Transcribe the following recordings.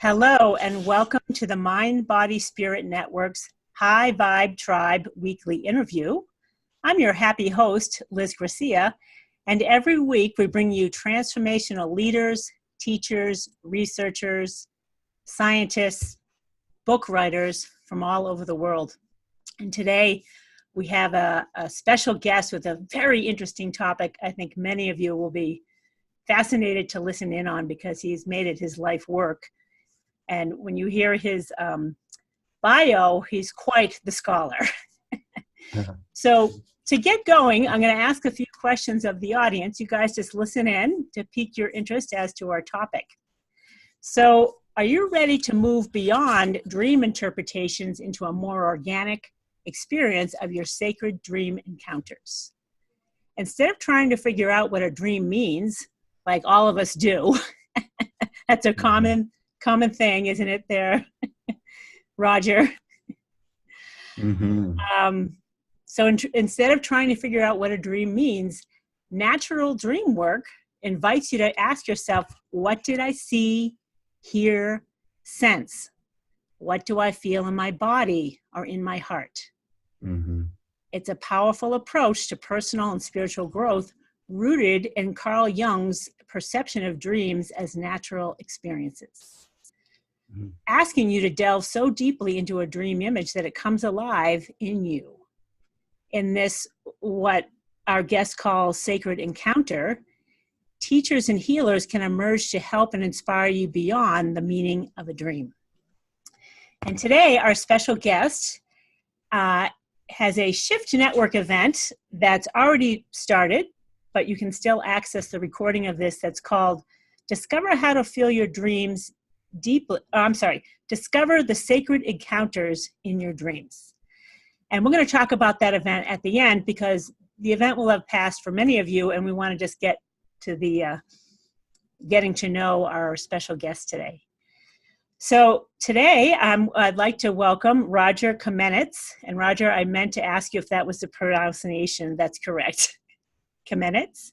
Hello, and welcome to the Mind, Body, Spirit Network's High Vibe Tribe weekly interview. I'm your happy host, Liz Gracia, and every week we bring you transformational leaders, teachers, researchers, scientists, book writers from all over the world. And today we have a special guest with a very interesting topic I think many of you will be fascinated to listen in on because he's made it his life work. And when you hear his bio, he's quite the scholar. So to get going, I'm going to ask a few questions of the audience. You guys just listen in to pique your interest as to our topic. So are you ready to move beyond dream interpretations into a more organic experience of your sacred dream encounters? Instead of trying to figure out what a dream means, like all of us do, that's a common thing, isn't it there, Rodger? Mm-hmm. So instead of trying to figure out what a dream means, natural dream work invites you to ask yourself, what did I see, hear, sense? What do I feel in my body or in my heart? Mm-hmm. It's a powerful approach to personal and spiritual growth rooted in Carl Jung's perception of dreams as natural experiences. Asking you to delve so deeply into a dream image that it comes alive in you. In this, what our guest calls sacred encounter, teachers and healers can emerge to help and inspire you beyond the meaning of a dream. And today, our special guest has a Shift Network event that's already started, but you can still access the recording of this that's called Discover How to Feel Your Dreams Discover the Sacred Encounters in Your Dreams. And we're going to talk about that event at the end because the event will have passed for many of you, and we want to just get to the getting to know our special guest today. So today, I'd like to welcome Rodger Kamenetz. And Rodger, I meant to ask you if that was the pronunciation that's correct. Kamenetz?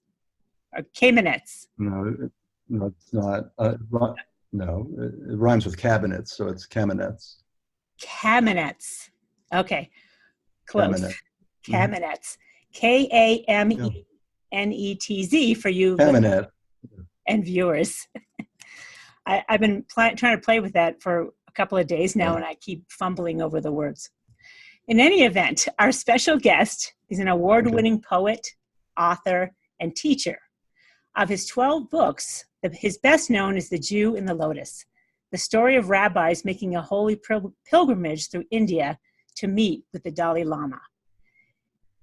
Or Kamenetz? No, it's not. No, it rhymes with cabinets, so it's Kamenetz. Kamenetz. Okay, close. Kamenetz. Kamenetz for you and viewers. I've been trying to play with that for a couple of days now, and I keep fumbling over the words. In any event, our special guest is an award-winning poet, author, and teacher. Of his 12 books, his best known is The Jew in the Lotus, the story of rabbis making a holy pilgrimage through India to meet with the Dalai Lama.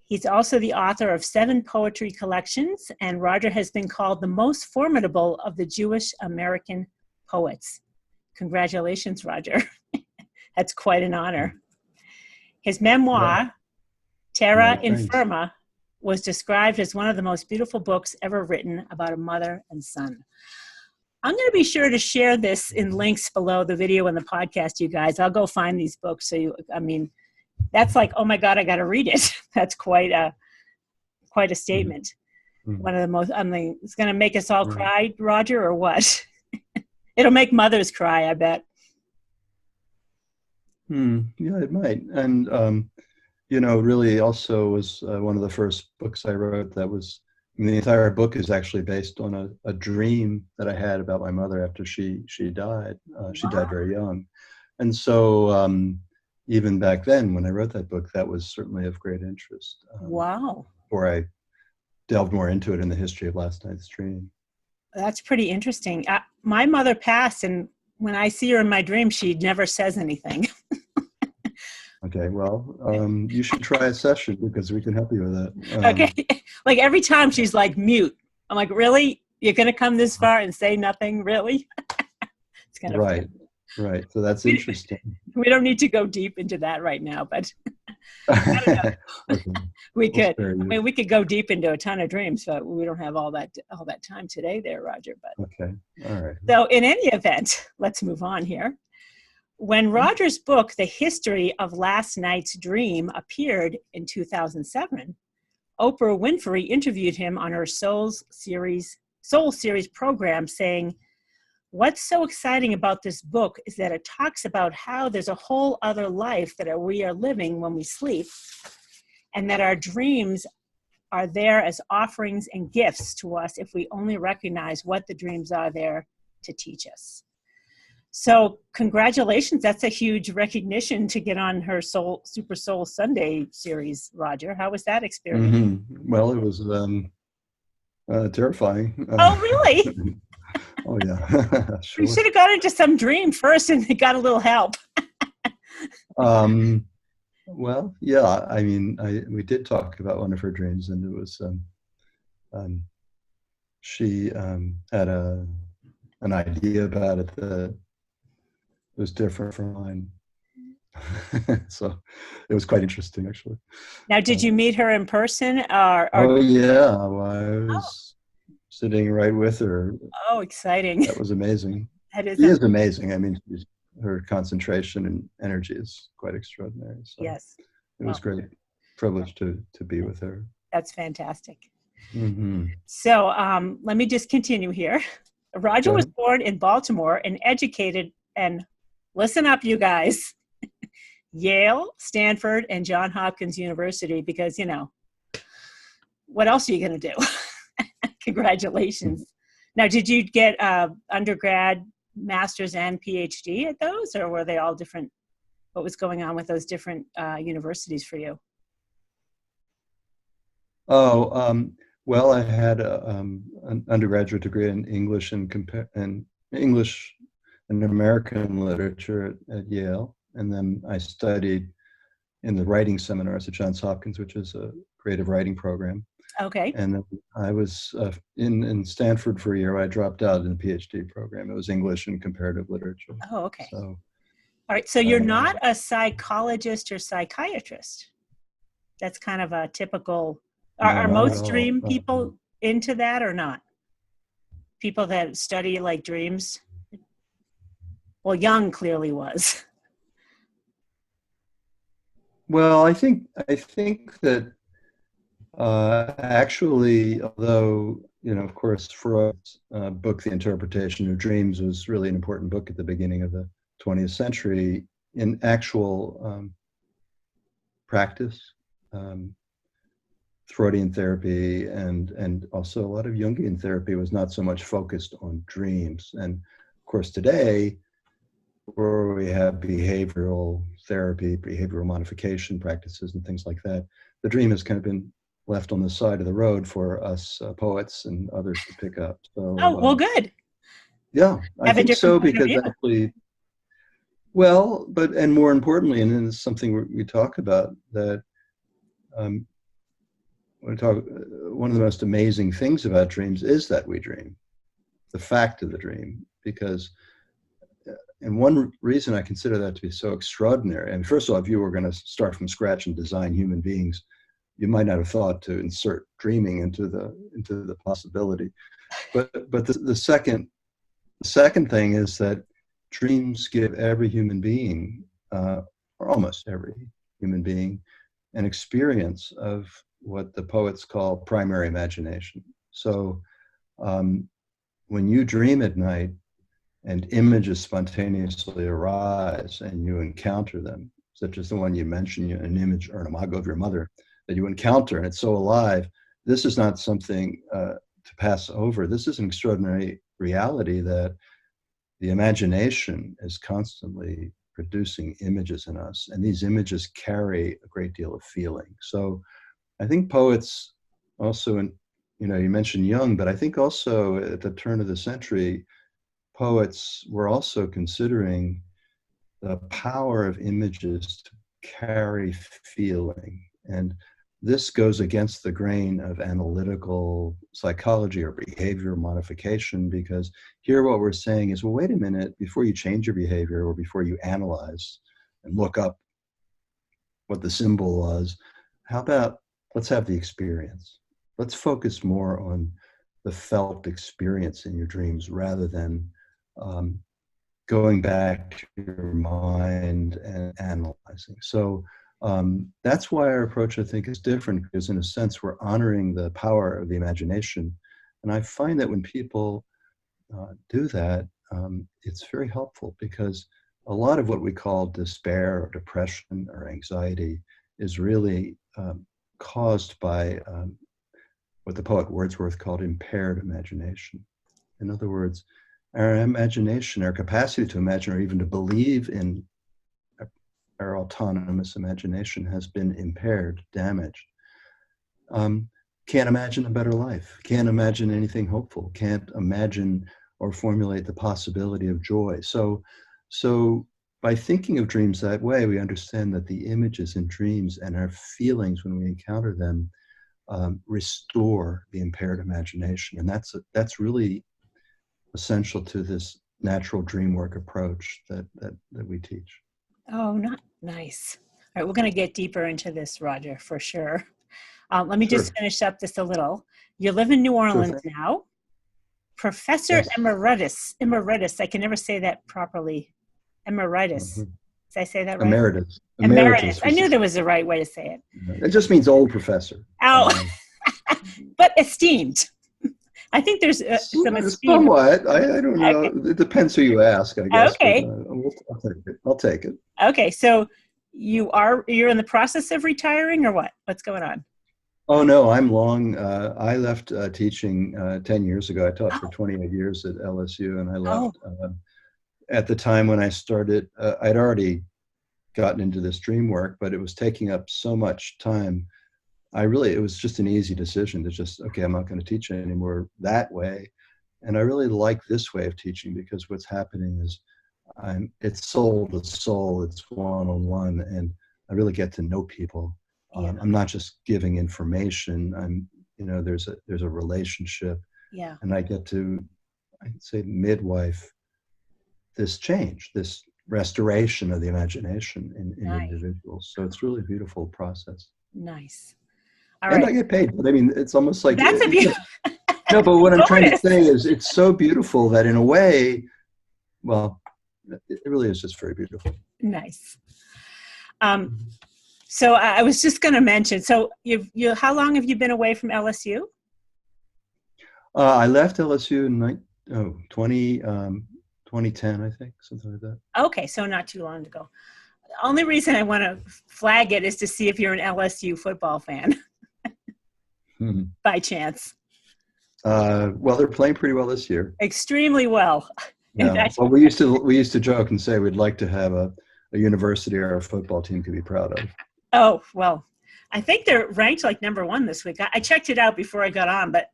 He's also the author of 7 poetry collections, and Rodger has been called the most formidable of the Jewish American poets. Congratulations, Rodger. That's quite an honor. His memoir, Terra Infirma, was described as one of the most beautiful books ever written about a mother and son. I'm going to be sure to share this in links below the video and the podcast, you guys. I'll go find these books. That's like, oh my God, I got to read it. That's quite a statement. Mm-hmm. One of the most, it's going to make us all cry, Rodger, or what? It'll make mothers cry, I bet. Yeah, it might. And, really also was one of the first books I wrote the entire book is actually based on a dream that I had about my mother after she died. She died very young. And so even back then when I wrote that book, that was certainly of great interest. Wow. Before I delved more into it in the history of last night's dream. That's pretty interesting. My mother passed, and when I see her in my dream, she never says anything. Okay, well, you should try a session because we can help you with that. Okay, like every time she's like mute. I'm like, really? You're going to come this far and say nothing? Really? It's kind of right. So that's interesting. We don't need to go deep into that right now, but I don't know. Okay. We could. We could go deep into a ton of dreams, but we don't have all that time today, there, Rodger. But okay, all right. So, in any event, let's move on here. When Rodger's book, The History of Last Night's Dream, appeared in 2007, Oprah Winfrey interviewed him on her Soul Series program, saying, what's so exciting about this book is that it talks about how there's a whole other life that we are living when we sleep, and that our dreams are there as offerings and gifts to us if we only recognize what the dreams are there to teach us. So congratulations, that's a huge recognition to get on her Super Soul Sunday series, Rodger. How was that experience? Mm-hmm. Well, it was terrifying. Oh, really? Oh, yeah. Sure. You should have got into some dream first and got a little help. Well, yeah, I mean, we did talk about one of her dreams, and it was she had an idea about it that was different from mine. So it was quite interesting, actually. Now, did you meet her in person? Oh, yeah, well, I was sitting right with her. Oh, exciting. That was amazing. That is. She is amazing. I mean, her concentration and energy is quite extraordinary. So yes. It was great privilege to be with her. That's fantastic. Mm-hmm. So let me just continue here. Rodger was born in Baltimore and educated, and listen up, you guys, Yale, Stanford, and Johns Hopkins University, because, what else are you going to do? Congratulations. Now, did you get undergrad, master's, and PhD at those, or were they all different? What was going on with those different universities for you? Oh, well, I had an undergraduate degree in English and English and American literature at Yale, and then I studied in the writing seminars at Johns Hopkins, which is a creative writing program. Okay. And then I was in Stanford for a year. I dropped out in a PhD program. It was English and comparative literature. Oh, okay. So, all right. So you're not a psychologist or psychiatrist. That's kind of a typical. Are most dream people into that or not? People that study like dreams? Well, Jung clearly was. Well, I think that actually, although, of course, Freud's book, The Interpretation of Dreams, was really an important book at the beginning of the 20th century, in actual practice, Freudian therapy and also a lot of Jungian therapy was not so much focused on dreams. And of course, today, where we have behavioral therapy, behavioral modification practices and things like that, the dream has kind of been left on the side of the road for us poets and others to pick up. So, well, good. Yeah, I think so, because actually, well, and more importantly, and it's something we talk about, that one of the most amazing things about dreams is that we dream, the fact of the dream, because, and one reason I consider that to be so extraordinary, and first of all, if you were going to start from scratch and design human beings, you might not have thought to insert dreaming into the possibility. But the second thing is that dreams give every human being, or almost every human being, an experience of what the poets call primary imagination. So when you dream at night and images spontaneously arise and you encounter them, such as the one you mentioned, an image or an imago of your mother that you encounter, and it's so alive, this is not something to pass over. This is an extraordinary reality that the imagination is constantly producing images in us, and these images carry a great deal of feeling. So I think poets also, you mentioned Jung, but I think also at the turn of the century, poets were also considering the power of images to carry feeling. And this goes against the grain of analytical psychology or behavior modification, because here what we're saying is, well, wait a minute, before you change your behavior or before you analyze and look up what the symbol was, how about let's have the experience. Let's focus more on the felt experience in your dreams rather than going back to your mind and analyzing. So that's why our approach, I think, is different, because in a sense, we're honoring the power of the imagination. And I find that when people do that, it's very helpful because a lot of what we call despair or depression or anxiety is really caused by what the poet Wordsworth called impaired imagination. In other words, our imagination, our capacity to imagine or even to believe in our autonomous imagination has been impaired, damaged. Can't imagine a better life, can't imagine anything hopeful, can't imagine or formulate the possibility of joy. So by thinking of dreams that way, we understand that the images in dreams and our feelings when we encounter them restore the impaired imagination. And that's really essential to this natural dream work approach that we teach. Oh, not nice. All right, we're going to get deeper into this, Rodger, for sure. Let me just finish up this a little. You live in New Orleans now. Professor Emeritus. I can never say that properly. Emeritus. Did I say that right? Emeritus. I knew there was a right way to say it. It just means old professor. Oh, but esteemed. I think there's some esteem. Somewhat. I don't know. Okay. It depends who you ask, I guess. Okay. But, I'll take it. Okay. So you're in the process of retiring or what? What's going on? Oh, no, I'm long. I left teaching 10 years ago. I taught for 28 years at LSU, and I left at the time when I started. I'd already gotten into this dream work, but it was taking up so much time. It was just an easy decision to just, okay, I'm not going to teach anymore that way. And I really like this way of teaching because what's happening is it's soul to soul, it's one-on-one, and I really get to know people. I'm not just giving information. There's a relationship, and I get to, I'd say, midwife this change, this restoration of the imagination in individuals. So it's really a beautiful process. Nice. All right. And I get paid, but I mean, it's almost like that's a beautiful. No, but what I'm trying to say is, it's so beautiful that in a way, well, it really is just very beautiful. Nice. So I was just going to mention, so how long have you been away from LSU? I left LSU in 2010, I think, something like that. Okay, so not too long ago. The only reason I want to flag it is to see if you're an LSU football fan, by chance. Well, they're playing pretty well this year. Extremely well. Yeah. Well, we used to joke and say we'd like to have a university our football team could be proud of. Oh, well, I think they're ranked like #1 this week. I checked it out before I got on, but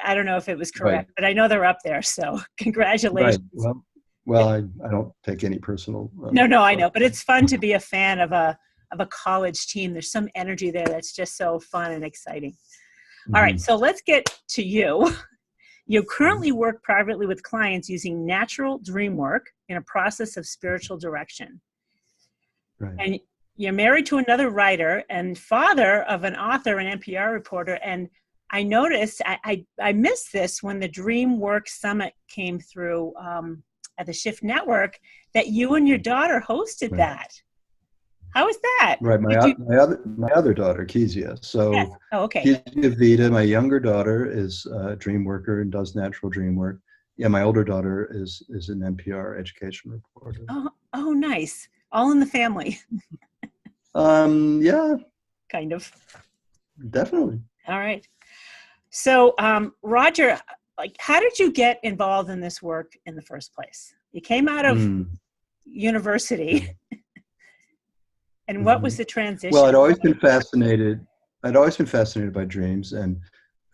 I don't know if it was correct, but I know they're up there. So congratulations. Right. Well, I don't take any personal. No, I know, but it's fun to be a fan of a college team. There's some energy there that's just so fun and exciting. Mm-hmm. All right, so let's get to you. You currently work privately with clients using natural dream work in a process of spiritual direction. Right. And you're married to another writer and father of an author and NPR reporter. And I noticed, I missed this when the Dreamwork Summit came through at the Shift Network, that you and your daughter hosted that. How was that? Right, my other daughter, Kezia. So yes. Oh, okay. Kezia Vita, my younger daughter, is a dream worker and does natural dream work. Yeah, my older daughter is an NPR education reporter. Oh, nice. All in the family. Yeah. Kind of. Definitely. All right. So, Rodger, how did you get involved in this work in the first place? You came out of university. And what was the transition? Well, I'd always been fascinated by dreams and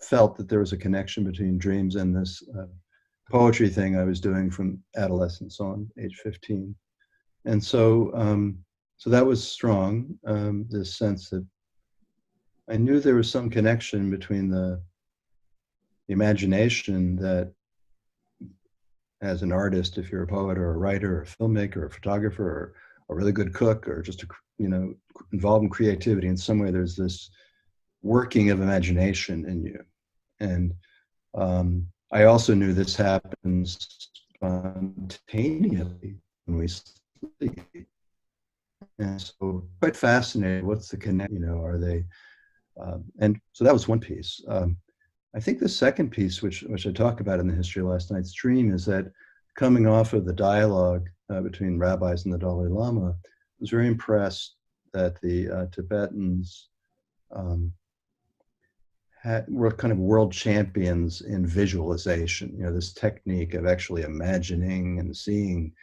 felt that there was a connection between dreams and this poetry thing I was doing from adolescence on, age 15. And so that was strong, this sense that I knew there was some connection between the imagination that, as an artist, if you're a poet or a writer or a filmmaker or a photographer or a really good cook or just involved in creativity, in some way there's this working of imagination in you. And I also knew this happens spontaneously when we sleep. And so quite fascinated, what's the connection, are they, and so that was one piece. I think the second piece, which I talk about in the History of Last Night's Dream, is that coming off of the dialogue between rabbis and the Dalai Lama, I was very impressed that the Tibetans were kind of world champions in visualization. You know, this technique of actually imagining and seeing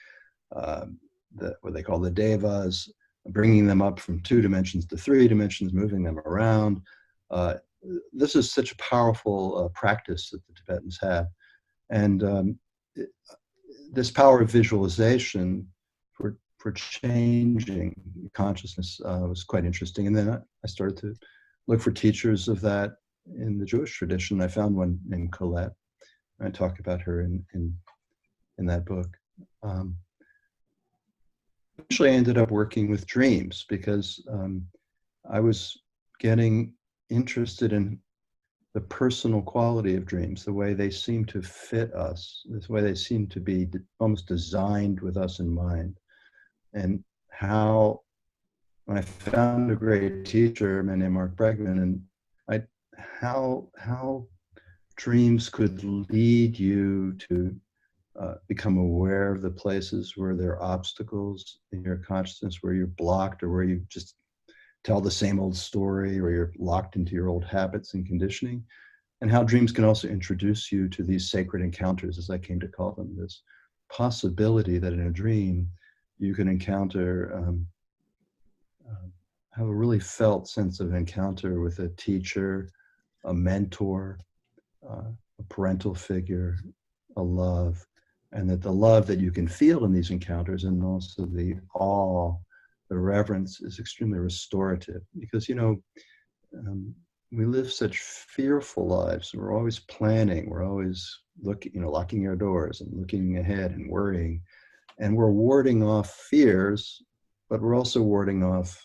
what they call the devas, bringing them up from 2 dimensions to 3 dimensions, moving them around. This is such a powerful practice that the Tibetans have. And this power of visualization for changing consciousness was quite interesting. And then I started to look for teachers of that in the Jewish tradition. I found one named Colette. I talk about her in that book. Eventually, I ended up working with dreams because I was getting interested in the personal quality of dreams, the way they seem to fit us, the way they seem to be almost designed with us in mind, and how when I found a great teacher, a man named Mark Bregman, and how dreams could lead you to become aware of the places where there are obstacles in your consciousness, where you're blocked, or where you just tell the same old story, or you're locked into your old habits and conditioning, and how dreams can also introduce you to these sacred encounters, as I came to call them, this possibility that in a dream you can encounter, have a really felt sense of encounter with a teacher, a mentor, a parental figure, a love, and that the love that you can feel in these encounters, and also the awe, the reverence, is extremely restorative. Because, you know, we live such fearful lives. We're always planning. We're always locking our doors and looking ahead and worrying. And we're warding off fears, but we're also warding off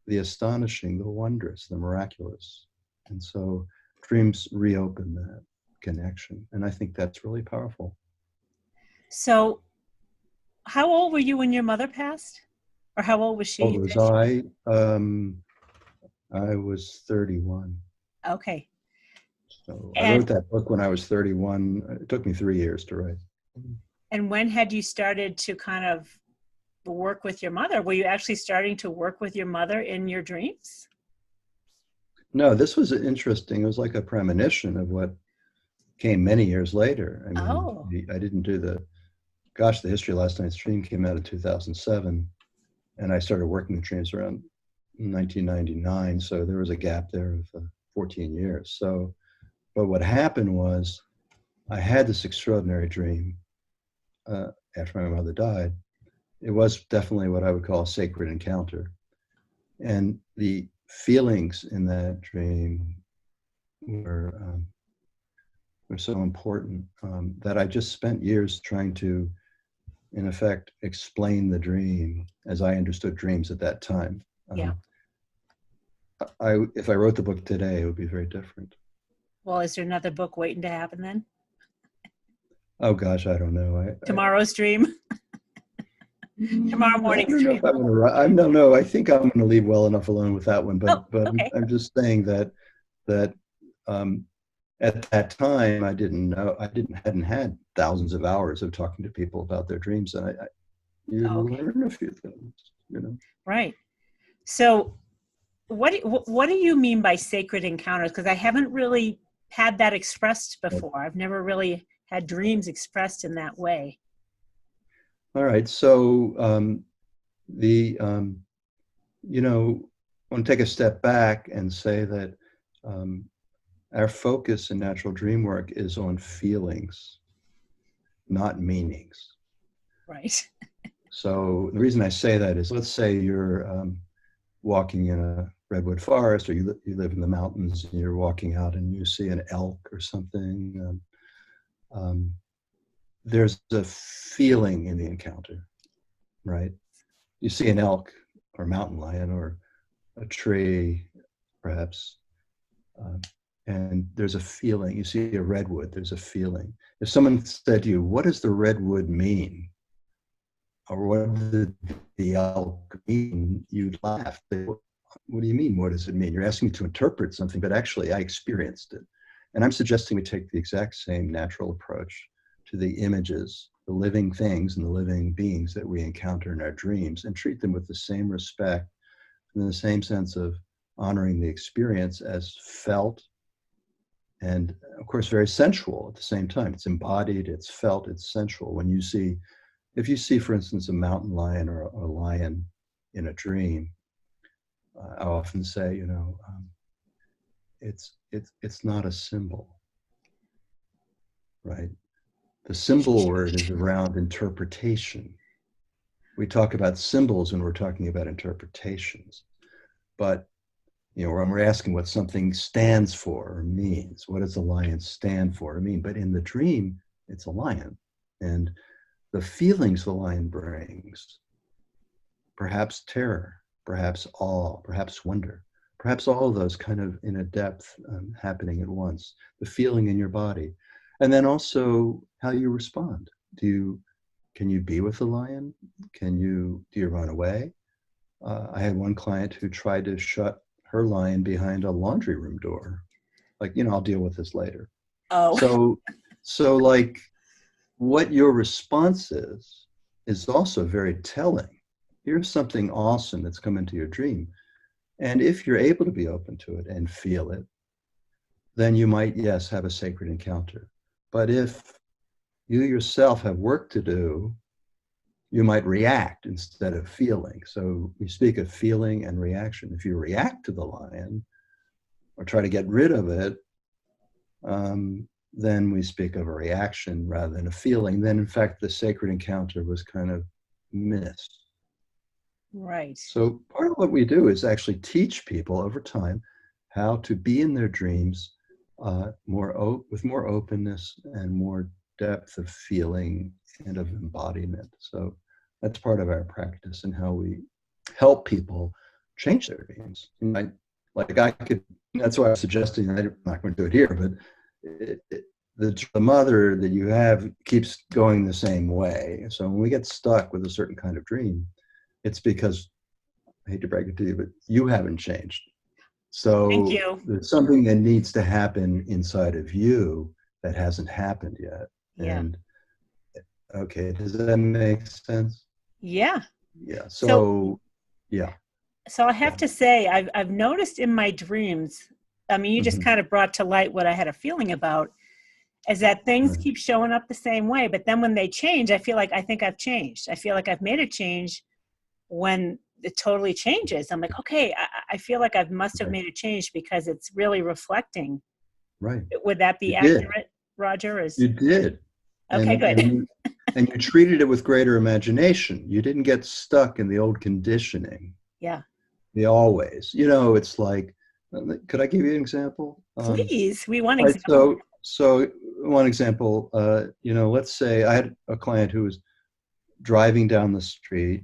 the astonishing, the wondrous, the miraculous. And so dreams reopen that connection. And I think that's really powerful. So how old were you when your mother passed? Or how old was she? How old was I? I was 31. Okay. So I wrote that book when I was 31. It took me 3 years to write. And when had you started to kind of work with your mother? Were you actually starting to work with your mother in your dreams? No, this was interesting. It was like a premonition of what came many years later. I mean, I didn't do the History of Last Night's Dream came out in 2007, and I started working with dreams around 1999. So there was a gap there of 14 years. So, but what happened was I had this extraordinary dream after my mother died. It was definitely what I would call a sacred encounter. And the feelings in that dream were so important that I just spent years trying to, in effect, explain the dream as I understood dreams at that time. If I wrote the book today, it would be very different. Well, is there another book waiting to happen then? Oh gosh, I don't know. Tomorrow's dream? Tomorrow morning's dream? I don't know. I think I'm going to leave well enough alone with that one. But okay. I'm just saying that at that time, I didn't know. Hadn't had thousands of hours of talking to people about their dreams, and you learn a few things, you know. Right. So, what do you mean by sacred encounters? Because I haven't really had that expressed before. I've never really had dreams expressed in that way. All right. So you know, I want to take a step back and say that our focus in natural dream work is on feelings, not meanings. Right. So the reason I say that is, let's say you're walking in a redwood forest, or you live in the mountains, and you're walking out and you see an elk or something. There's a feeling in the encounter, right? You see an elk or mountain lion or a tree, perhaps, and there's a feeling. You see a redwood, there's a feeling. If someone said to you, what does the redwood mean? Or what did the elk mean? You'd laugh. What do you mean? What does it mean? You're asking me to interpret something, but actually I experienced it. And I'm suggesting we take the exact same natural approach to the images, the living things and the living beings that we encounter in our dreams, and treat them with the same respect and the same sense of honoring the experience as felt and, of course, very sensual at the same time. It's embodied, it's felt, it's sensual. When you see, if you see, for instance, a mountain lion or a lion in a dream, I often say, it's not a symbol, right? The symbol word is around interpretation. We talk about symbols when we're talking about interpretations, but when we're asking what something stands for or means, what does a lion stand for or mean? But in the dream, it's a lion, and the feelings the lion brings, perhaps terror, perhaps awe, perhaps wonder, perhaps all of those kind of in a depth happening at once, the feeling in your body, and then also how you respond. Can you be with the lion? Do you run away? I had one client who tried to shut her lion behind a laundry room door. Like, I'll deal with this later. Oh. So like what your response is also very telling. Here's something awesome that's come into your dream. And if you're able to be open to it and feel it, then you might, yes, have a sacred encounter. But if you yourself have work to do, you might react instead of feeling. So we speak of feeling and reaction. If you react to the lion or try to get rid of it, then we speak of a reaction rather than a feeling. Then, in fact, the sacred encounter was kind of missed. Right. So part of what we do is actually teach people over time how to be in their dreams with more openness and more depth of feeling and of embodiment. So that's part of our practice and how we help people change their dreams. That's why I'm suggesting, I'm not going to do it here, but the mother that you have keeps going the same way. So when we get stuck with a certain kind of dream, it's because, I hate to break it to you, but you haven't changed. So thank you. There's something that needs to happen inside of you that hasn't happened yet. Yeah. And okay, does that make sense? Yeah. Yeah. So yeah. So I have to say, I've noticed in my dreams, I mean, you just kind of brought to light what I had a feeling about, is that things keep showing up the same way. But then when they change, I think I've changed. I feel like I've made a change when it totally changes. I'm like, okay, I feel like I must have made a change because it's really reflecting. Right. Would that be accurate, Rodger? You did. Okay, good. And you treated it with greater imagination. You didn't get stuck in the old conditioning. Yeah. The always. It's like, could I give you an example? Please, we want example. Right, so one example, let's say I had a client who was driving down the street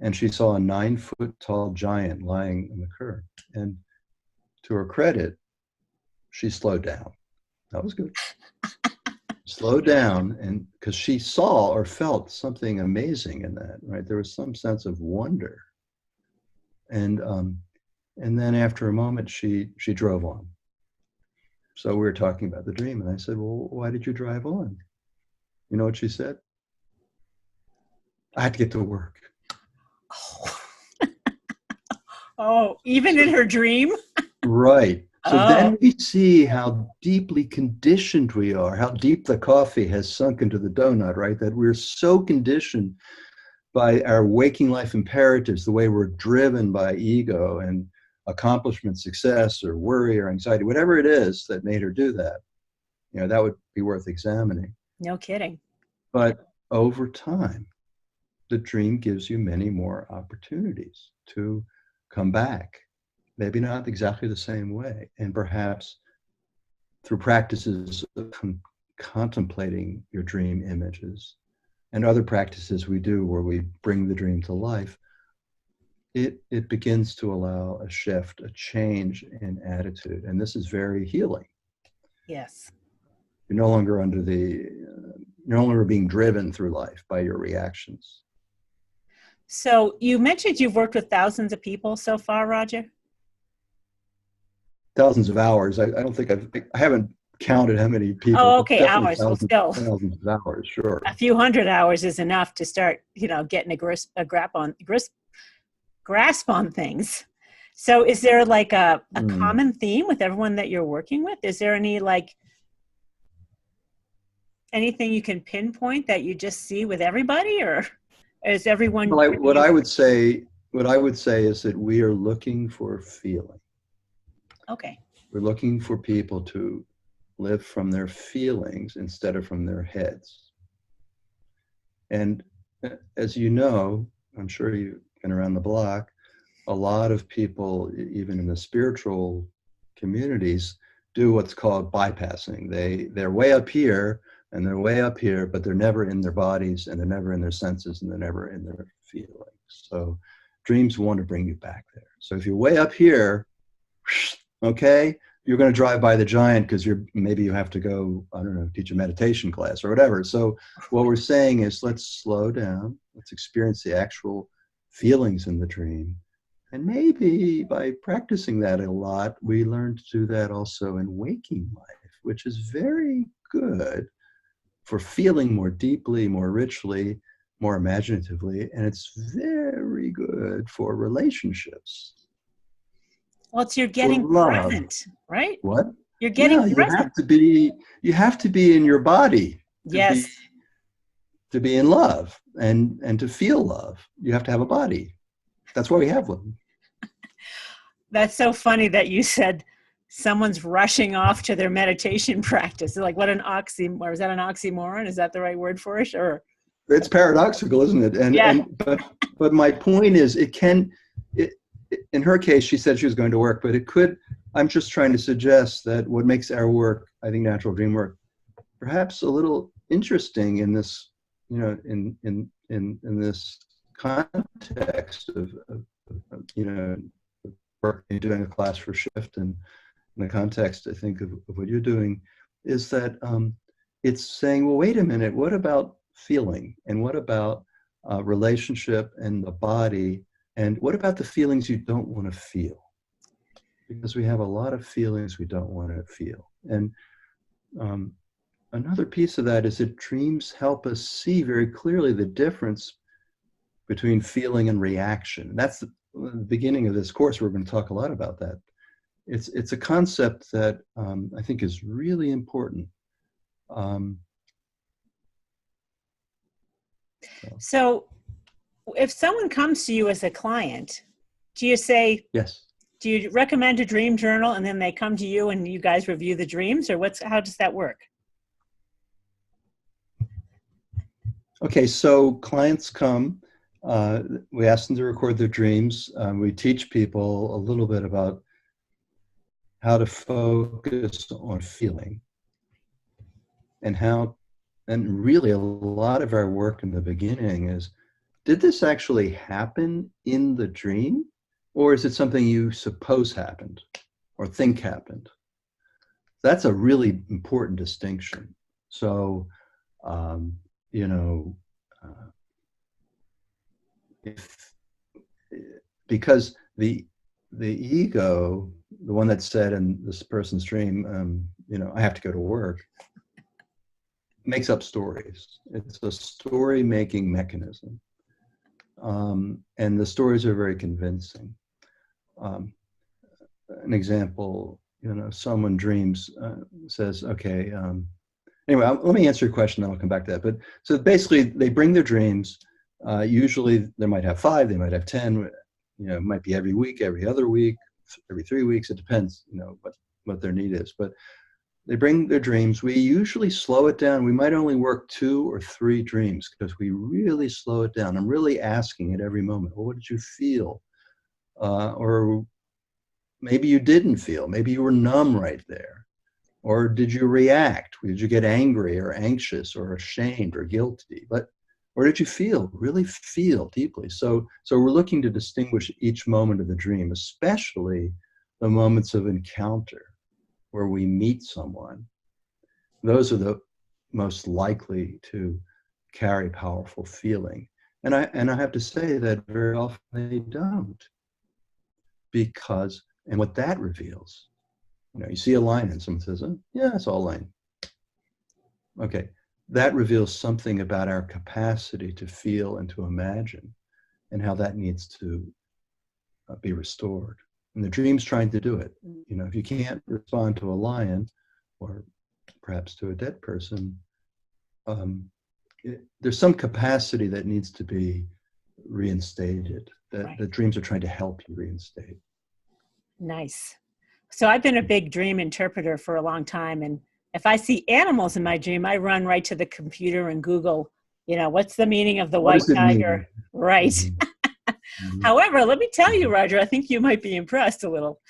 and she saw a 9-foot tall giant lying in the curb. And to her credit, she slowed down. That was good. Slow down, and because she saw or felt something amazing in that, right? There was some sense of wonder, and then after a moment, she drove on. So we were talking about the dream, and I said, "Well, why did you drive on?" You know what she said? I had to get to work. Oh, even in her dream? Right. So then we see how deeply conditioned we are, how deep the coffee has sunk into the donut, right? That we're so conditioned by our waking life imperatives, the way we're driven by ego and accomplishment, success, or worry or anxiety, whatever it is that made her do that, that would be worth examining. No kidding. But over time, the dream gives you many more opportunities to come back. Maybe not exactly the same way, and perhaps through practices of contemplating your dream images and other practices we do where we bring the dream to life, it begins to allow a shift, a change in attitude, and this is very healing. Yes. You're no longer being driven through life by your reactions. So you mentioned you've worked with thousands of people so far, Rodger? Thousands of hours. I don't think I haven't counted how many people, Oh, but okay, definitely hours. Well, still, thousands of hours, sure. a few hundred hours is enough to start, getting grasp on things. So is there like a common theme with everyone that you're working with? Is there any anything you can pinpoint that you just see with everybody, or is everyone? Well, what I would say is that we are looking for feeling. Okay. We're looking for people to live from their feelings instead of from their heads. And as you know, I'm sure you've been around the block, a lot of people, even in the spiritual communities, do what's called bypassing. They're way up here and they're way up here, but they're never in their bodies and they're never in their senses and they're never in their feelings. So dreams want to bring you back there. So if you're way up here, okay, you're going to drive by the giant because maybe you have to go, I don't know, teach a meditation class or whatever. So what we're saying is, let's slow down. Let's experience the actual feelings in the dream. And maybe by practicing that a lot, we learn to do that also in waking life, which is very good for feeling more deeply, more richly, more imaginatively. And it's very good for relationships. Well, you're getting present, right? What? You're getting present. You have to be in your body. Yes. To be in love and to feel love. You have to have a body. That's why we have one. That's so funny that you said someone's rushing off to their meditation practice. Like, what an oxymoron. Is that an oxymoron? Is that the right word for it? Or it's paradoxical, isn't it? But my point is, in her case, she said she was going to work, but it could. I'm just trying to suggest that what makes our work, I think, natural dream work, perhaps a little interesting in this, in this context of work, doing a class for Shift, and in the context, I think, of what you're doing, is that it's saying, well, wait a minute, what about feeling? And what about relationship and the body? And what about the feelings you don't want to feel? Because we have a lot of feelings we don't want to feel. And another piece of that is that dreams help us see very clearly the difference between feeling and reaction. That's the beginning of this course. We're going to talk a lot about that. It's a concept that I think is really important. So if someone comes to you as a client, do you say, yes, do you recommend a dream journal and then they come to you and you guys review the dreams, or how does that work? Okay, so clients come, we ask them to record their dreams. We teach people a little bit about how to focus on feeling and really a lot of our work in the beginning is, did this actually happen in the dream? Or is it something you suppose happened or think happened? That's a really important distinction. So, because the ego, the one that said in this person's dream, I have to go to work, makes up stories. It's a story-making mechanism. And the stories are very convincing. An example, someone dreams, says, okay, anyway, let me answer your question, then I'll come back to that. But so basically, they bring their dreams. Usually, they might have 5, they might have 10. It might be every week, every other week, every 3 weeks. It depends, what their need is. But they bring their dreams. We usually slow it down. We might only work 2 or 3 dreams because we really slow it down. I'm really asking at every moment, well, what did you feel? Or maybe you didn't feel. Maybe you were numb right there. Or did you react? Did you get angry or anxious or ashamed or guilty? Or did you really feel deeply? So we're looking to distinguish each moment of the dream, especially the moments of encounter where we meet someone. Those are the most likely to carry powerful feeling. And I have to say that very often they don't. And what that reveals You see a line and someone says, oh, yeah, it's all line. Okay, that reveals something about our capacity to feel and to imagine, and how that needs to be restored. And the dream's trying to do it. If you can't respond to a lion, or perhaps to a dead person, there's some capacity that needs to be reinstated, that Right. the dreams are trying to help you reinstate. Nice. So I've been a big dream interpreter for a long time. And if I see animals in my dream, I run right to the computer and Google, what's the meaning of the What white does it tiger? mean? Right. Mm-hmm. However, let me tell you, Rodger, I think you might be impressed a little.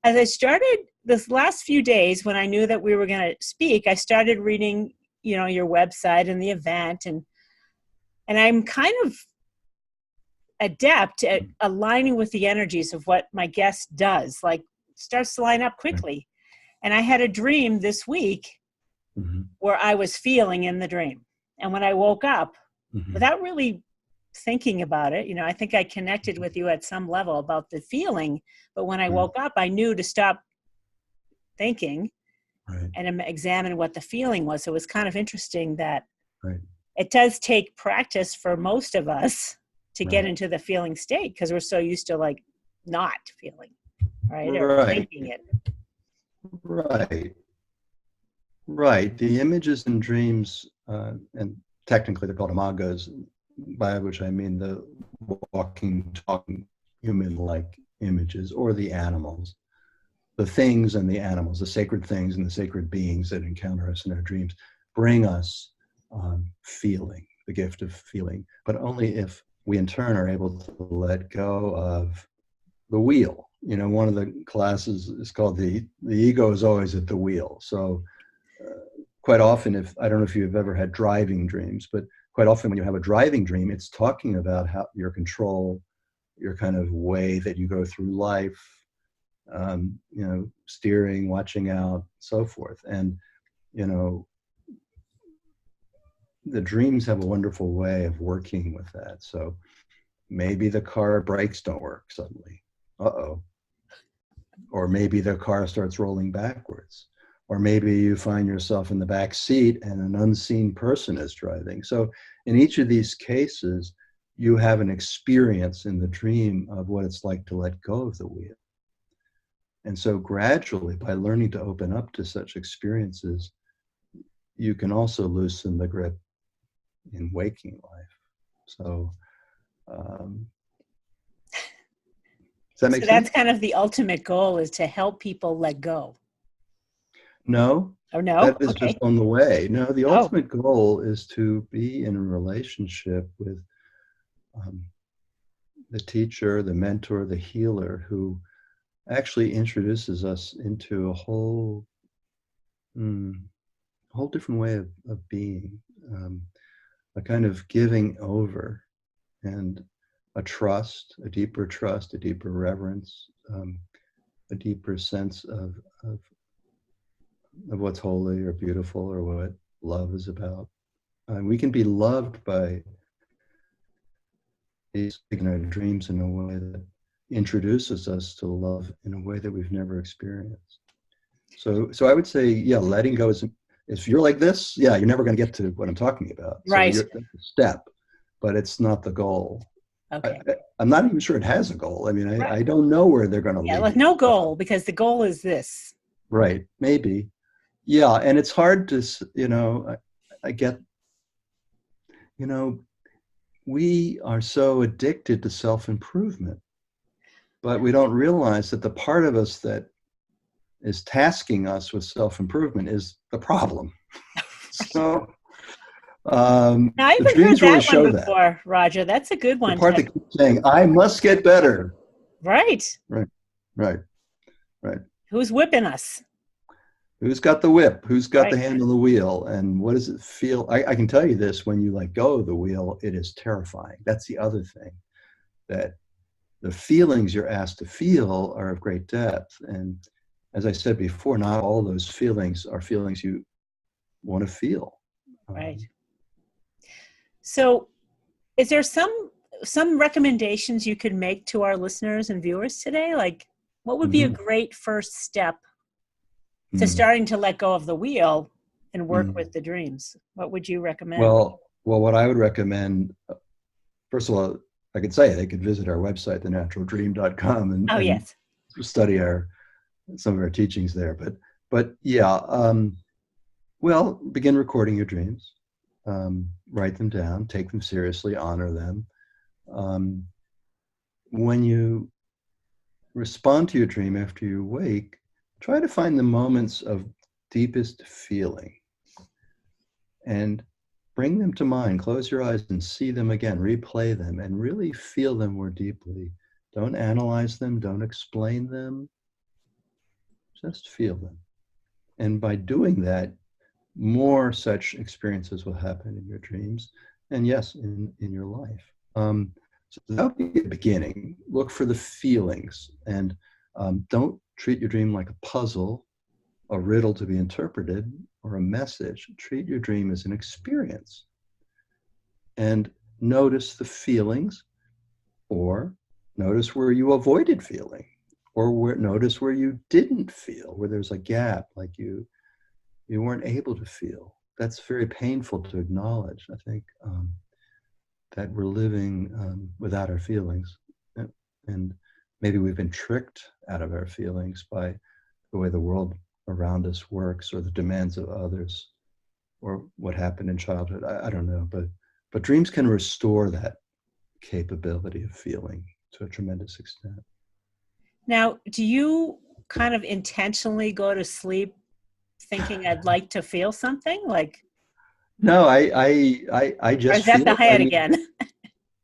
As I started this last few days, when I knew that we were going to speak, I started reading, your website and the event. And I'm kind of adept at aligning with the energies of what my guest does, like starts to line up quickly. And I had a dream this week where I was feeling in the dream. And when I woke up, without really thinking about it, I think I connected with you at some level about the feeling. But when I woke up, I knew to stop thinking and examine what the feeling was. So it was kind of interesting that it does take practice for most of us to get into the feeling state, because we're so used to like not feeling, or thinking it. Right. The images and dreams, and technically they're called imagos, by which I mean the walking, talking, human-like images, or the animals, the things and the animals, the sacred things and the sacred beings that encounter us in our dreams, bring us feeling, the gift of feeling, but only if we in turn are able to let go of the wheel. One of the classes is called the ego is always at the wheel. So quite often, I don't know if you've ever had driving dreams, but quite often when you have a driving dream, it's talking about how your control, your kind of way that you go through life, steering, watching out, so forth. And, the dreams have a wonderful way of working with that. So maybe the car brakes don't work suddenly. Uh-oh. Or maybe the car starts rolling backwards. Or maybe you find yourself in the back seat and an unseen person is driving. So in each of these cases, you have an experience in the dream of what it's like to let go of the wheel. And so gradually, by learning to open up to such experiences, you can also loosen the grip in waking life. So does that make sense? So that's kind of the ultimate goal, is to help people let go. No. Oh, no? That is just on the way. No, the ultimate goal is to be in a relationship with the teacher, the mentor, the healer, who actually introduces us into a whole different way of being, a kind of giving over, and a trust, a deeper reverence, a deeper sense of what's holy or beautiful, or what love is about. We can be loved by these dreams in a way that introduces us to love in a way that we've never experienced. So I would say, letting go is, if you're like this, you're never going to get to what I'm talking about. Right. So that's a step, but it's not the goal. Okay. I'm not even sure it has a goal. I mean, I don't know where they're going to lead. Yeah, like no goal, because the goal is this. Right. Maybe. Yeah. And it's hard to, I get, we are so addicted to self-improvement, but we don't realize that the part of us that is tasking us with self-improvement is the problem. So now, I've heard that one before, Rodger. That's a good one. The part that keeps saying, I must get better. Right. Who's whipping us? Who's got the whip? Who's got the hand on the wheel? And what does it feel? I can tell you this, when you let go of the wheel, it is terrifying. That's the other thing, that the feelings you're asked to feel are of great depth. And as I said before, not all those feelings are feelings you want to feel. Right. So is there some recommendations you could make to our listeners and viewers today? Like, what would be a great first step So Mm. starting to let go of the wheel and work Mm. with the dreams. What would you recommend? Well, what I would recommend, first of all, I could say they could visit our website, thenaturaldream.com, and Yes. study some of our teachings there. But yeah, well, begin recording your dreams, write them down, take them seriously, honor them. When you respond to your dream after you wake, try to find the moments of deepest feeling and bring them to mind. Close your eyes and see them again, replay them, and really feel them more deeply. Don't analyze them, don't explain them, just feel them. And by doing that, more such experiences will happen in your dreams and, yes, in your life. So that would be the beginning. Look for the feelings, and don't treat your dream like a puzzle, a riddle to be interpreted, or a message. Treat your dream as an experience and notice the feelings, or notice where you avoided feeling, or notice where you didn't feel, where there's a gap, like you weren't able to feel. That's very painful to acknowledge. I think that we're living without our feelings, and maybe we've been tricked out of our feelings by the way the world around us works, or the demands of others, or what happened in childhood. I don't know, but dreams can restore that capability of feeling to a tremendous extent. Now, do you kind of intentionally go to sleep thinking I'd like to feel something? Like, No, I or just is that feel the it. I head mean, again?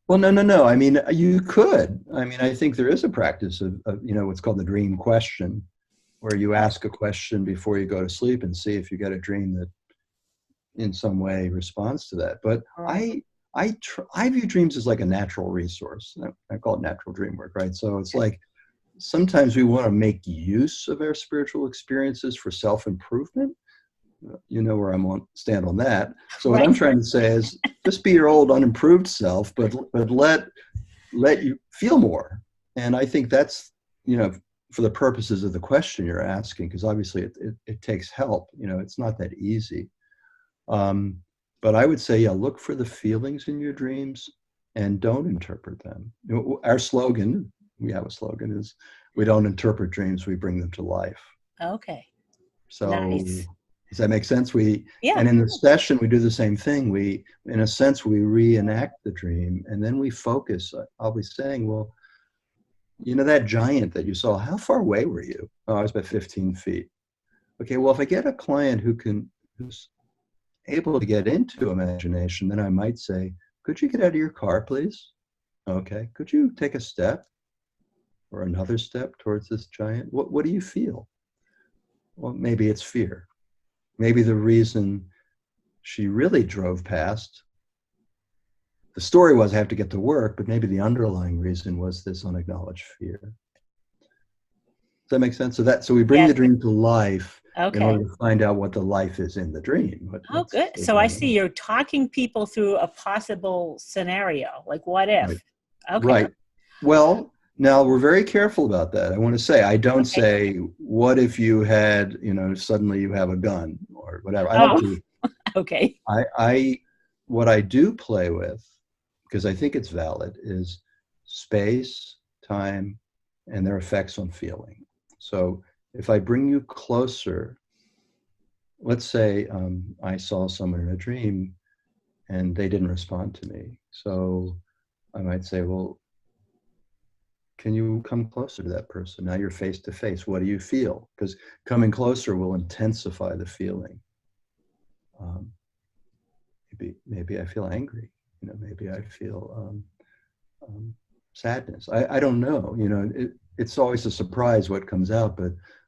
well, no. I mean, you could. I mean, I think there is a practice of what's called the dream question, where you ask a question before you go to sleep and see if you get a dream that in some way responds to that. But I view dreams as like a natural resource. I call it natural dream work, right? So it's like sometimes we want to make use of our spiritual experiences for self-improvement. You know where stand on that. So what I'm trying to say is just be your old unimproved self, but let you feel more. And I think that's, for the purposes of the question you're asking, because obviously it takes help. It's not that easy. But I would say, yeah, look for the feelings in your dreams and don't interpret them. Our slogan, we have a slogan, is we don't interpret dreams, we bring them to life. Okay. So nice. Does that make sense? Yeah. And in the session, we do the same thing. In a sense, we reenact the dream, and then we focus. I'll be saying, well, that giant that you saw, how far away were you? Oh, I was about 15 feet. Okay, well, if I get a client who's able to get into imagination, then I might say, could you get out of your car, please? Okay, could you take a step or another step towards this giant? What do you feel? Well, maybe it's fear. Maybe the reason she really drove past, the story was I have to get to work, but maybe the underlying reason was this unacknowledged fear. Does that make sense? So we bring the dream to life in order to find out what the life is in the dream. Good. So I see you're talking people through a possible scenario, like what if? Right. Okay. Right. Well, now we're very careful about that. I want to say, I don't say, what if you had, suddenly you have a gun or whatever. I don't do. Okay. What I do play with, because I think it's valid, is space, time, and their effects on feeling. So if I bring you closer, let's say I saw someone in a dream and they didn't respond to me. So I might say, well, can you come closer to that person? Now you're face to face. What do you feel? Because coming closer will intensify the feeling. Maybe I feel angry. Maybe I feel sadness. I don't know. It's always a surprise what comes out,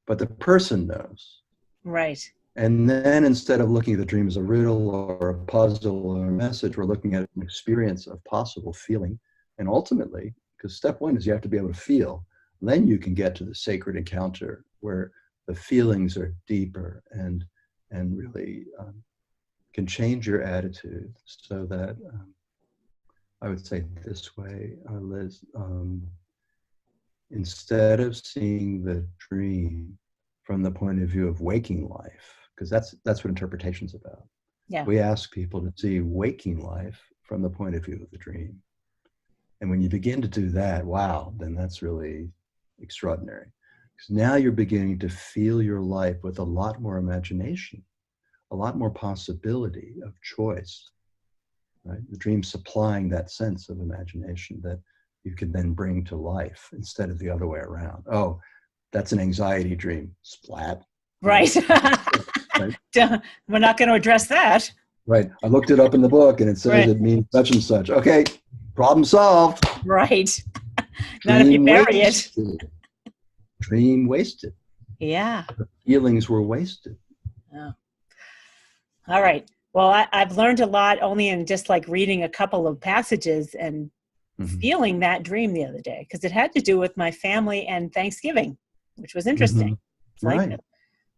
but the person knows. Right. And then instead of looking at the dream as a riddle or a puzzle or a message, we're looking at an experience of possible feeling. And ultimately, because step one is you have to be able to feel, then you can get to the sacred encounter where the feelings are deeper and really can change your attitude. So that I would say this way, Liz, instead of seeing the dream from the point of view of waking life, because that's what interpretation's about. Yeah. We ask people to see waking life from the point of view of the dream. And when you begin to do that, wow, then that's really extraordinary. Because now you're beginning to feel your life with a lot more imagination, a lot more possibility of choice, right? The dream supplying that sense of imagination that you can then bring to life instead of the other way around. Oh, that's an anxiety dream. Splat. Right. Right. We're not going to address that. Right. I looked it up in the book and it says Right. it means such and such. Okay, problem solved. Right. Not if you bury it. Dream wasted. Yeah. The feelings were wasted. Oh. All right. Well, I've learned a lot only in just like reading a couple of passages and feeling that dream the other day, because it had to do with my family and Thanksgiving, which was interesting. It's like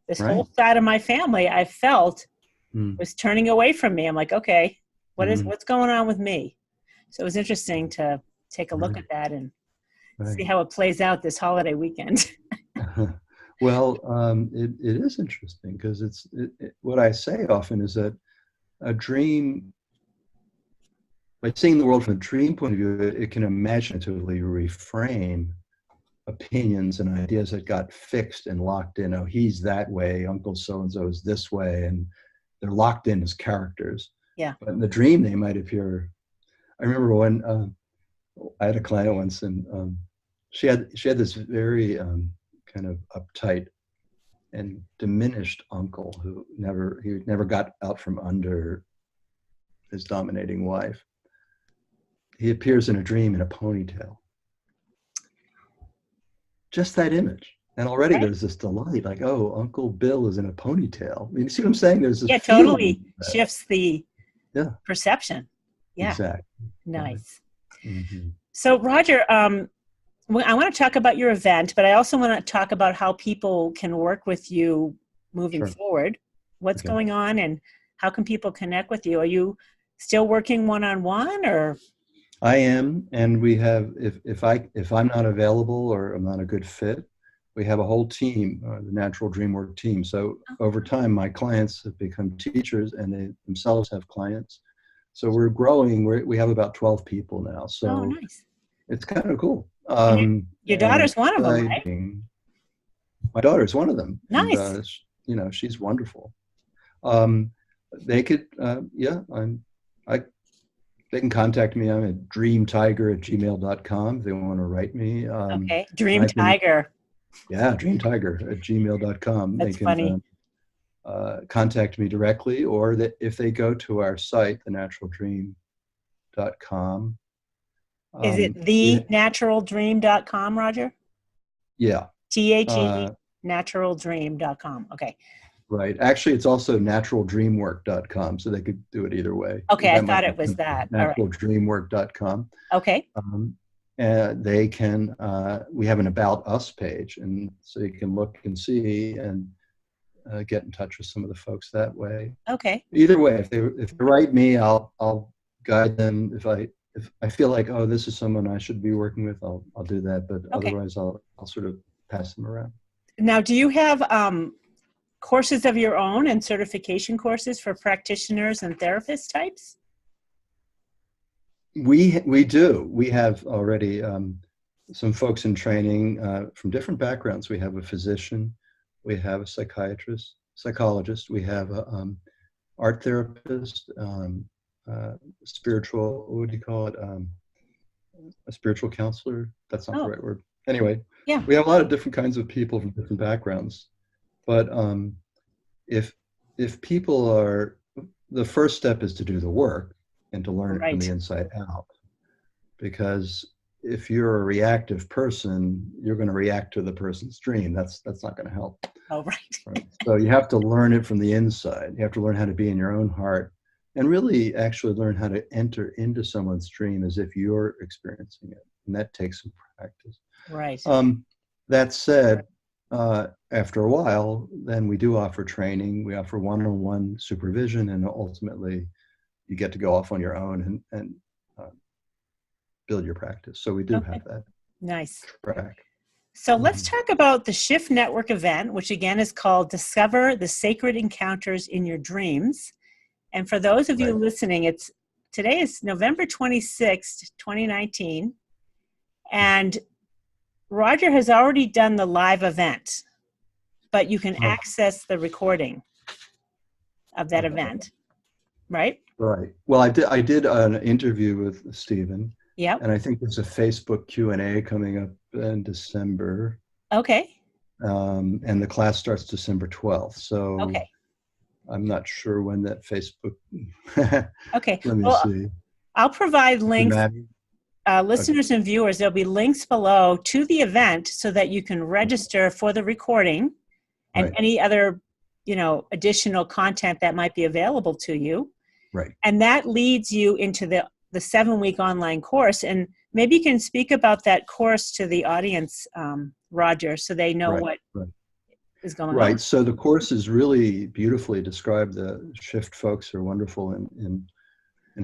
this whole side of my family I felt was turning away from me. I'm like, okay, what's going on with me? So it was interesting to take a look at that and see how it plays out this holiday weekend. Well, it is interesting because what I say often is that a dream, by seeing the world from a dream point of view, it can imaginatively reframe opinions and ideas that got fixed and locked in. Oh, he's that way, Uncle so-and-so is this way, and they're locked in as characters. Yeah. But in the dream, they might appear. I remember when I had a client once, and she had this very kind of uptight and diminished uncle who never got out from under his dominating wife. He appears in a dream in a ponytail. Just that image. And already there's this delight, like, oh, Uncle Bill is in a ponytail. I mean, you see what I'm saying? There's this totally shifts the perception. Yeah. Exactly. Nice. Mm-hmm. So, Rodger, I want to talk about your event, but I also want to talk about how people can work with you moving forward. What's going on and how can people connect with you? Are you still working one-on-one or? I am, and we have, if I'm not available or I'm not a good fit, we have a whole team, the Natural Dreamwork team. So over time, my clients have become teachers and they themselves have clients. So we're growing. We have about 12 people now. So nice. It's kind of cool. Your daughter's one of them, right? My daughter's one of them. Nice. And, she's wonderful. They could, they can contact me. I'm at dreamtiger@gmail.com if they want to write me. Okay, Dream Tiger. Dreamtiger@gmail.com. That's they can, funny. Contact me directly, or if they go to our site, thenaturaldream.com. Is it thenaturaldream.com, Rodger? Yeah. THE naturaldream.com. Okay. Right. Actually, it's also naturaldreamwork.com, so they could do it either way. Okay, I thought it was that. Naturaldreamwork.com. Okay. They can, we have an About Us page, and so you can look and see and get in touch with some of the folks that way. Okay. Either way, if they write me, I'll guide them. If I feel like, oh, this is someone I should be working with, I'll do that. But otherwise, I'll sort of pass them around. Now, do you have courses of your own and certification courses for practitioners and therapist types? We do. We have already some folks in training from different backgrounds. We have a physician, we have a psychologist, we have a art therapist, spiritual, what do you call it? A spiritual counselor. That's not the right word. Anyway, we have a lot of different kinds of people from different backgrounds. But if people are, the first step is to do the work and to learn it from the inside out. Because if you're a reactive person, you're going to react to the person's dream. That's not going to help. Oh, right. So you have to learn it from the inside. You have to learn how to be in your own heart and really actually learn how to enter into someone's dream as if you're experiencing it. And that takes some practice. Right. That said, after a while, then we do offer training. We offer one-on-one supervision, and ultimately you get to go off on your own and build your practice. So we do have that. Nice. Track. So let's talk about the Shift Network event, which again is called Discover the Sacred Encounters in Your Dreams. And for those of you listening, today is November 26th, 2019. And Rodger has already done the live event, but you can access the recording of that event, right? Right. Well, I did an interview with Stephen. Yep. And I think there's a Facebook Q&A coming up in December. Okay. And the class starts December 12th. So okay. I'm not sure when that Facebook. Okay. Let me see. I'll provide links, listeners and viewers. There'll be links below to the event so that you can register for the recording and any other, additional content that might be available to you. Right. And that leads you into the 7-week online course. And maybe you can speak about that course to the audience, Rodger, so they know what is going on. Right. So the course is really beautifully described. The Shift folks are wonderful in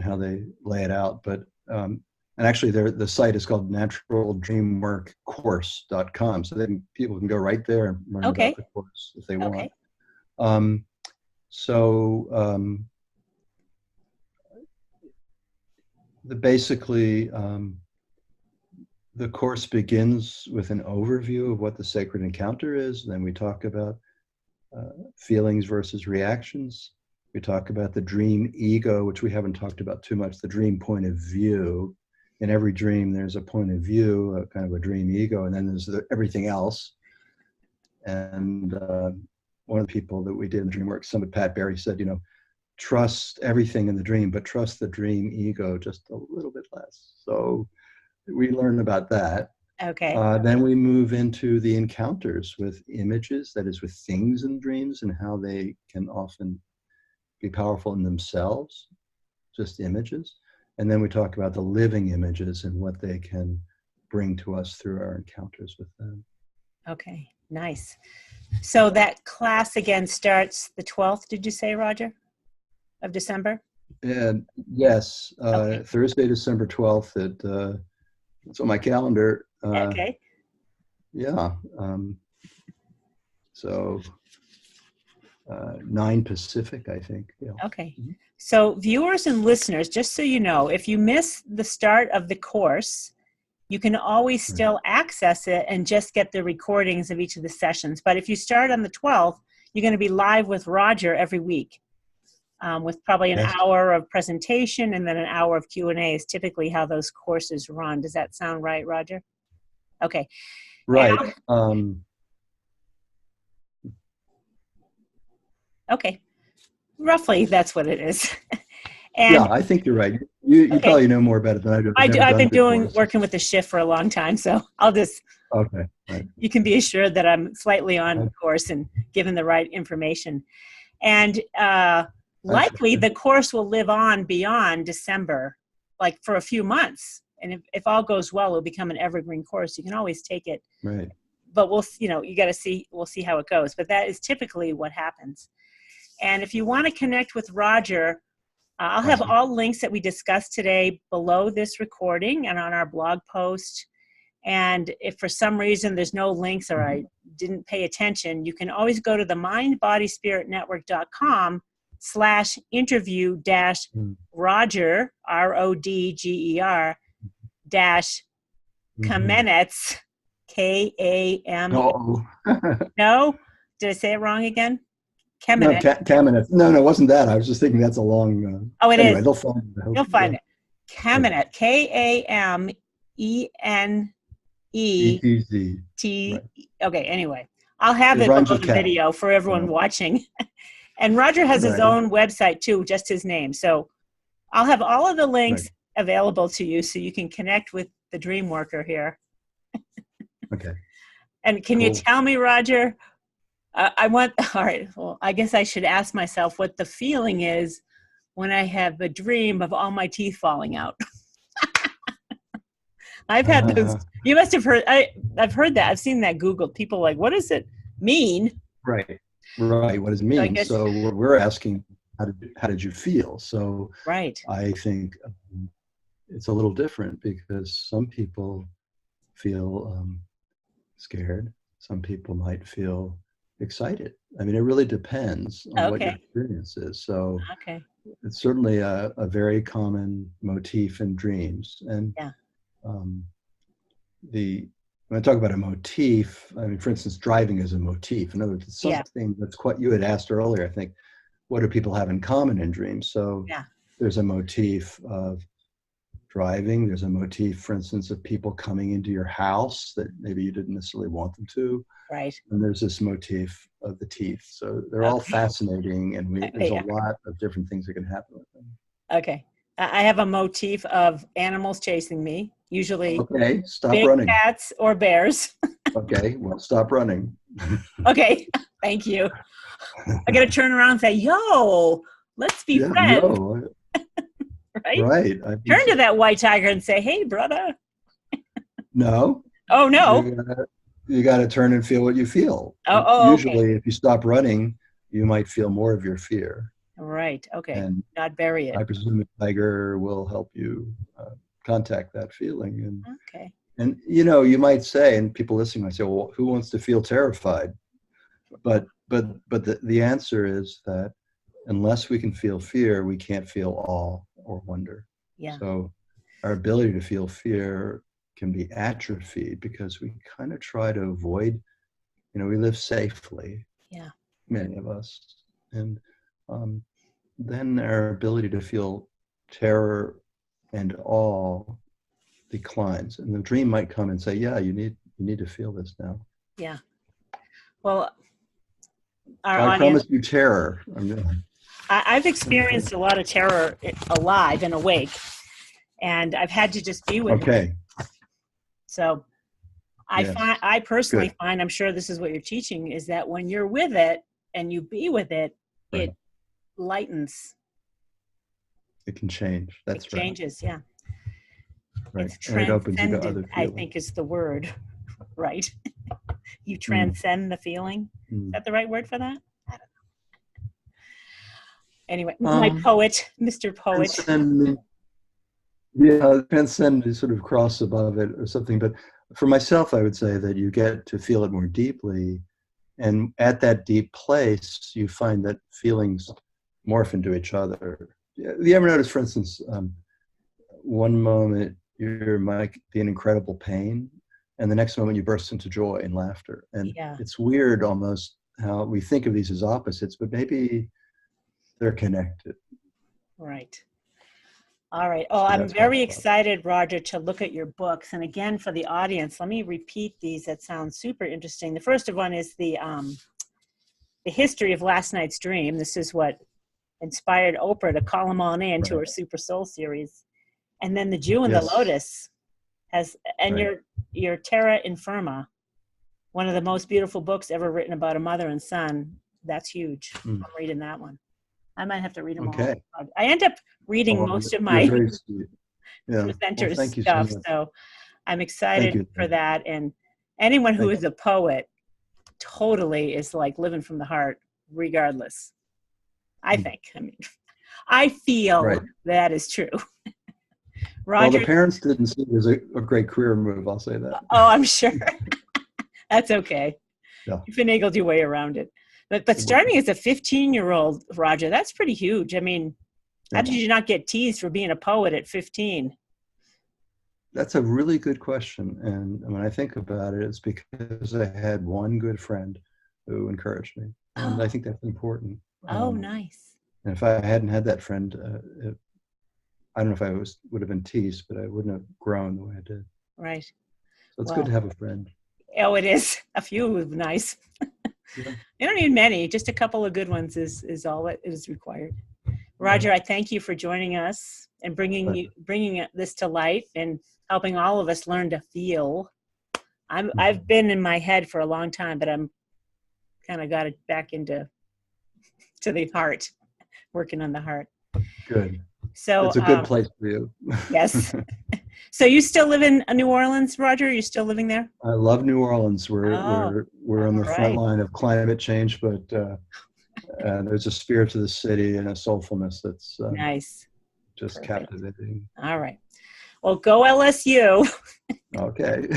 how they lay it out. But and actually, the site is called naturaldreamworkcourse.com. So people can go right there and learn about the course if they want. Basically, the course begins with an overview of what the sacred encounter is. Then we talk about feelings versus reactions. We talk about the dream ego, which we haven't talked about too much, the dream point of view. In every dream, there's a point of view, a kind of a dream ego, and then there's everything else. And one of the people that we did in the Dreamwork Summit, Pat Berry, said, trust everything in the dream, but trust the dream ego just a little bit less. So we learn about that. Okay. Then we move into the encounters with images, that is with things in dreams, and how they can often be powerful in themselves, just images. And then we talk about the living images and what they can bring to us through our encounters with them. Okay, nice. So that class again starts the 12th, did you say, Rodger, of December? And yes, Thursday, December 12th it's on my calendar. Okay. Yeah. So 9 Pacific, I think. Yeah. Okay. So viewers and listeners, just so you know, if you miss the start of the course, you can always still access it and just get the recordings of each of the sessions. But if you start on the 12th, you're going to be live with Rodger every week. With probably an hour of presentation and then an hour of Q&A is typically how those courses run. Does that sound right, Rodger? Okay. Right. Okay. Roughly, that's what it is. And yeah, I think you're right. You probably know more about it than I do. I've been working with the Shift for a long time, so I'll just. Okay. Right. You can be assured that I'm slightly on course and given the right information. And likely the course will live on beyond December, like for a few months. And if all goes well, it'll become an evergreen course. You can always take it. Right. But we'll see how it goes. But that is typically what happens. And if you want to connect with Rodger, I'll have all links that we discussed today below this recording and on our blog post. And if for some reason there's no links or I didn't pay attention, you can always go to the mindbodyspiritnetwork.com/interview-Rodger, RODGER, Kamenetz, KAM. No? Did I say it wrong again? Kamenetz. No, Kamenetz. No, it wasn't that. I was just thinking that's a long. Anyway, they'll find it. You'll find it. Kamenetz. KAMENETZ. Okay, anyway. I'll have it below the video for everyone watching. And Rodger has his own website too, just his name. So I'll have all of the links available to you so you can connect with the dream worker here. Okay. And can you tell me, Rodger, all right, well, I guess I should ask myself what the feeling is when I have a dream of all my teeth falling out. I've had those. You must have heard. I've heard that. I've seen that Googled. People like, what does it mean? Right. What does it mean? So we're asking, how did you feel? So I think it's a little different because some people feel scared. Some people might feel excited. I mean, it really depends on what your Okay. experience is. So Okay. it's certainly a very common motif in dreams. And Yeah. when I talk about a motif, I mean, for instance, driving is a motif. In other words, it's Yeah. something that's quite, you had asked earlier, I think, what do people have in common in dreams? So Yeah. there's a motif of driving. There's a motif, for instance, of people coming into your house that maybe you didn't necessarily want them to. Right. And there's this motif of the teeth. So they're all Okay. fascinating, and there's a Yeah. lot of different things that can happen with them. Okay. I have a motif of animals chasing me, usually Okay, stop big running. cats or bears. Okay, well, stop running. Okay. Thank you. I got to turn around and say, yo, let's be Yeah, friends. no, Right? right. Turn to that white tiger and say, hey, brother. No. Oh, no. You got to turn and feel what you feel. Okay. Usually, if you stop running, you might feel more of your fear. Right. Okay. And not bury it. I presume a tiger will help you contact that feeling. Okay. And you might say, and people listening might say, well, who wants to feel terrified? But the answer is that unless we can feel fear, we can't feel awe or wonder. Yeah. So our ability to feel fear can be atrophied because we kind of try to avoid, we live safely. Yeah. Many of us. And then our ability to feel terror and awe declines. And the dream might come and say, yeah, you need to feel this now. Yeah. Well, I promise you terror. I've experienced a lot of terror alive and awake, and I've had to just be with it. So I personally find, I'm sure this is what you're teaching, is that when you're with it and you be with it, right. It lightens. It can change. That's right. It changes, yeah. Right. It's and it opens you to other feelings. I think is the word, right? You transcend the feeling. Is that the right word for that? I don't know. Anyway, my poet, Mr. Poet. Transcend is sort of cross above it or something. But for myself, I would say that you get to feel it more deeply. And at that deep place, you find that feelings morph into each other. You ever notice, for instance, one moment you might be in incredible pain, and the next moment you burst into joy and laughter. And it's weird almost how we think of these as opposites, but maybe they're connected. Right. All right. Oh, I'm very excited, Rodger, to look at your books. And again, for the audience, let me repeat these that sound super interesting. The first one is the history of last night's dream. This is what inspired Oprah to call them on into her Super Soul series. And then The Jew and the Lotus your Terra Infirma, one of the most beautiful books ever written about a mother and son. That's huge. I'm reading that one. I might have to read them all. I end up reading most of my presenter stuff, so I'm excited for that. And anyone who is a poet totally is like living from the heart, regardless. I think. I mean, I feel that is true. Rodger, well, the parents didn't see it as a great career move. I'll say that. Oh, I'm sure. That's okay. Yeah. You finagled your way around it. But starting as a 15-year-old, Rodger, that's pretty huge. I mean, how did you not get teased for being a poet at 15? That's a really good question. And when I think about it, it's because I had one good friend who encouraged me. And I think that's important. Nice. And if I hadn't had that friend, I don't know if I would have been teased, but I wouldn't have grown the way I did. Right. So it's good to have a friend. Oh, it is. A few is nice. You don't need many. Just a couple of good ones is all that is required. Rodger, I thank you for joining us and bringing this to light and helping all of us learn to feel. I've been in my head for a long time, but I'm kind of got it back into the heart, working on the heart. Good. So it's a good place for you. Yes. So you still live in New Orleans, Rodger? You're still living there? I love New Orleans. We're on the front line of climate change, but there's a spirit to the city and a soulfulness that's nice, just captivating. All right. Well, go LSU. Okay.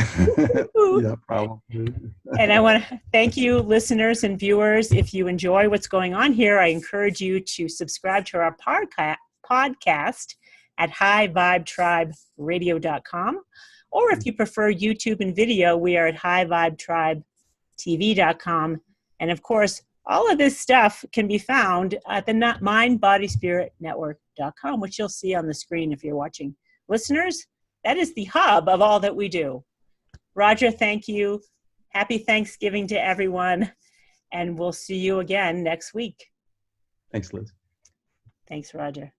Yeah, probably. And I want to thank you, listeners and viewers. If you enjoy what's going on here, I encourage you to subscribe to our podcast at highvibetriberadio.com. Or if you prefer YouTube and video, we are at highvibetribetv.com. And of course, all of this stuff can be found at the mindbodyspiritnetwork.com, which you'll see on the screen if you're watching. Listeners, that is the hub of all that we do. Rodger, thank you. Happy Thanksgiving to everyone. And we'll see you again next week. Thanks, Liz. Thanks, Rodger.